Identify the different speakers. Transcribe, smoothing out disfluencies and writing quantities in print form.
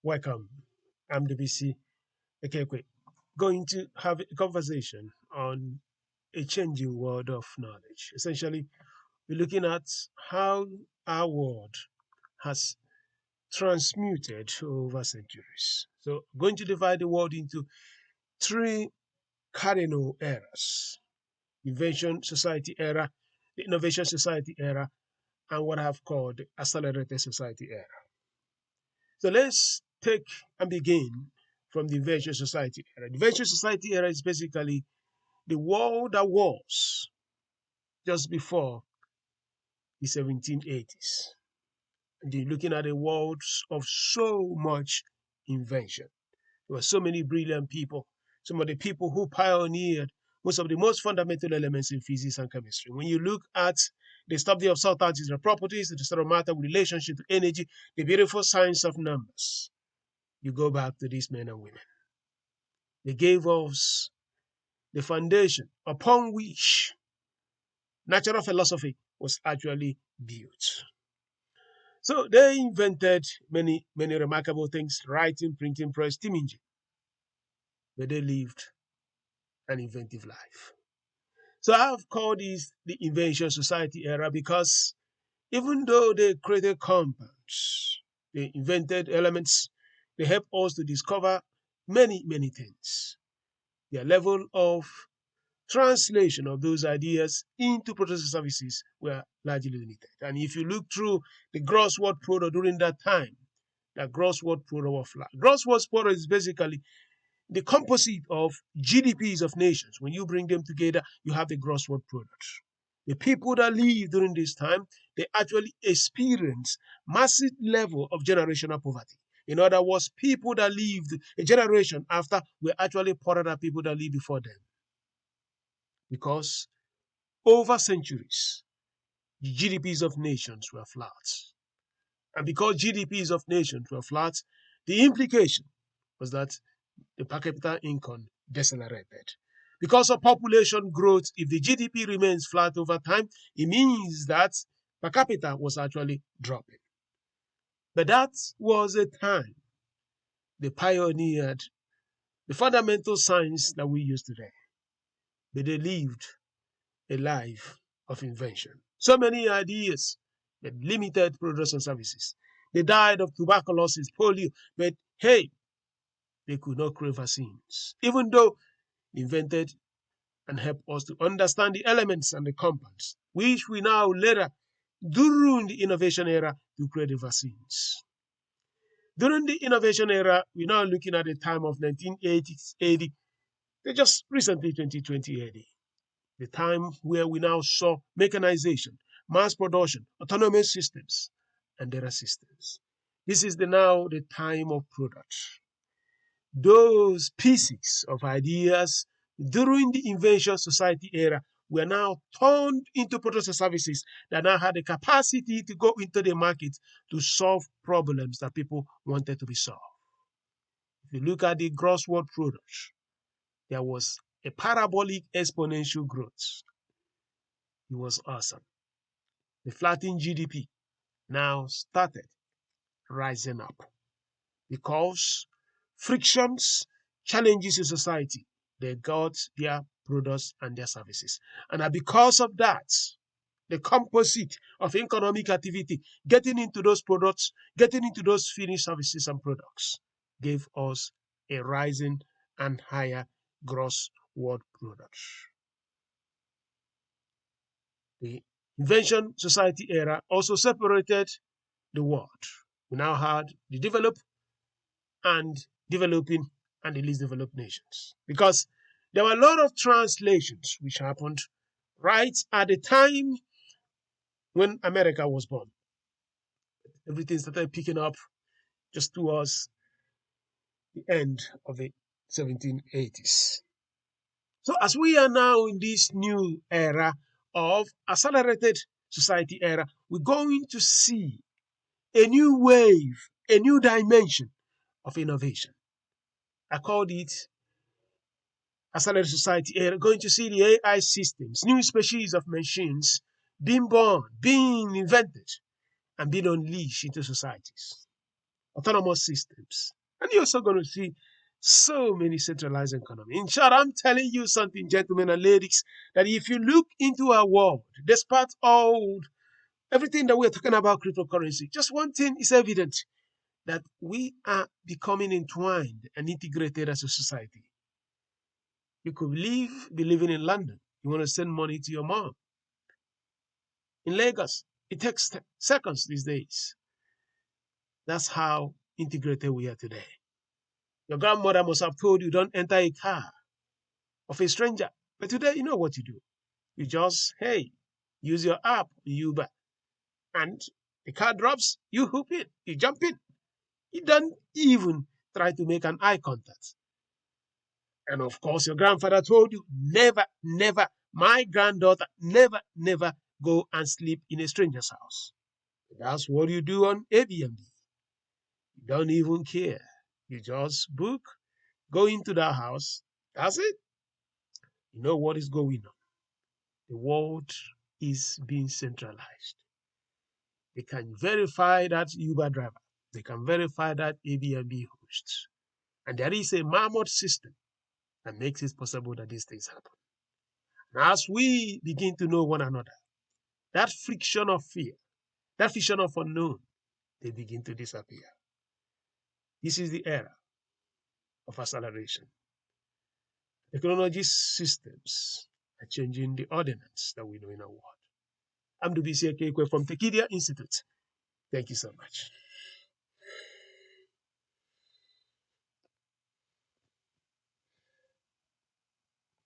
Speaker 1: Welcome. I'm DBC Ekekwe. Going to have a conversation on a changing world of knowledge. Essentially, we're looking at how our world has transmuted over centuries. So, going to divide the world into three cardinal eras: invention society era, the innovation society era, and what I've called the accelerated society era. So let's take and begin from the Invention Society era. The Invention Society era is basically the world that was just before the 1780s. And you're looking at a world of so much invention. There were so many brilliant people, some of the people who pioneered most of the most fundamental elements in physics and chemistry. When you look at the study of subatomic properties, the study of matter with relationship to energy, the beautiful science of numbers, you go back to these men and women. They gave us the foundation upon which natural philosophy was actually built. So they invented many remarkable things: writing, printing press, steam engine. But they lived an inventive life. So I've called this the Invention Society era because even though they created compounds, they invented elements, they helped us to discover many things. Their level of translation of those ideas into processing services were largely limited. And if you look through the gross word product during that time, the gross word product was flat. Gross word product is basically the composite of GDPs of nations. When you bring them together, you have the gross word product. The people that lived during this time, they actually experienced massive level of generational poverty. In other words, people that lived a generation after were actually poorer than people that lived before them. Because over centuries, the GDPs of nations were flat. And because GDPs of nations were flat, the implication was that the per capita income decelerated. Because of population growth, if the GDP remains flat over time, it means that per capita was actually dropping. But that was a time they pioneered the fundamental science that we use today. But they lived a life of invention. So many ideas, but limited products and services. They died of tuberculosis, polio, but hey, they could not create vaccines, even though they invented and helped us to understand the elements and the compounds, which we now later, during the innovation era, to create the vaccines. During the innovation era, we're now looking at the time of 1980, just recently 2020 AD, the time where we now saw mechanization, mass production, autonomous systems, and data systems. This is now the time of product. Those pieces of ideas during the Invention Society era were now turned into products and services that now had the capacity to go into the market to solve problems that people wanted to be solved. If you look at the gross world product, there was a parabolic exponential growth. It was awesome. The flattened GDP now started rising up because frictions, challenges in society, they got their products and their services. And because of that, the composite of economic activity, getting into those products, getting into those finished services and products, gave us a rising and higher gross world product. The Invention Society era also separated the world. We now had the developed and developing and the least developed nations. Because there were a lot of translations which happened right at the time when America was born. Everything started picking up just towards the end of the 1780s. So as we are now in this new era of accelerated society era, we're going to see a new wave, a new dimension of innovation. I called it accelerated society era. Going to see the AI systems, new species of machines being born, being invented, and being unleashed into societies. autonomous systems. And you're also going to see so many centralized economy. In short, I'm telling you something, gentlemen and ladies, that if you look into our world, despite all everything that we're talking about cryptocurrency, just one thing is evident, that we are becoming entwined and integrated as a society. You could be living in London. You want to send money to your mom in Lagos. It takes seconds these days. That's how integrated we are today. Your grandmother must have told you don't enter a car of a stranger. But today, you know what you do. You just, hey, use your app, Uber, and the car drops, you hoop in, you jump in. You don't even try to make an eye contact. And of course, your grandfather told you never, never, my granddaughter, never, never go and sleep in a stranger's house. That's what you do on Airbnb. You don't even care. You just book, go into that house. That's it. You know what is going on. The world is being centralized. They can verify that Uber driver. They can verify that Airbnb host. And there is a mammoth system that makes it possible that these things happen. And as we begin to know one another, that friction of fear, that friction of unknown, they begin to disappear. This is the era of acceleration. Technology systems are changing the ordinance that we know in our world. I'm Dubisi Ekekwe from Tekidia Institute. Thank you so much.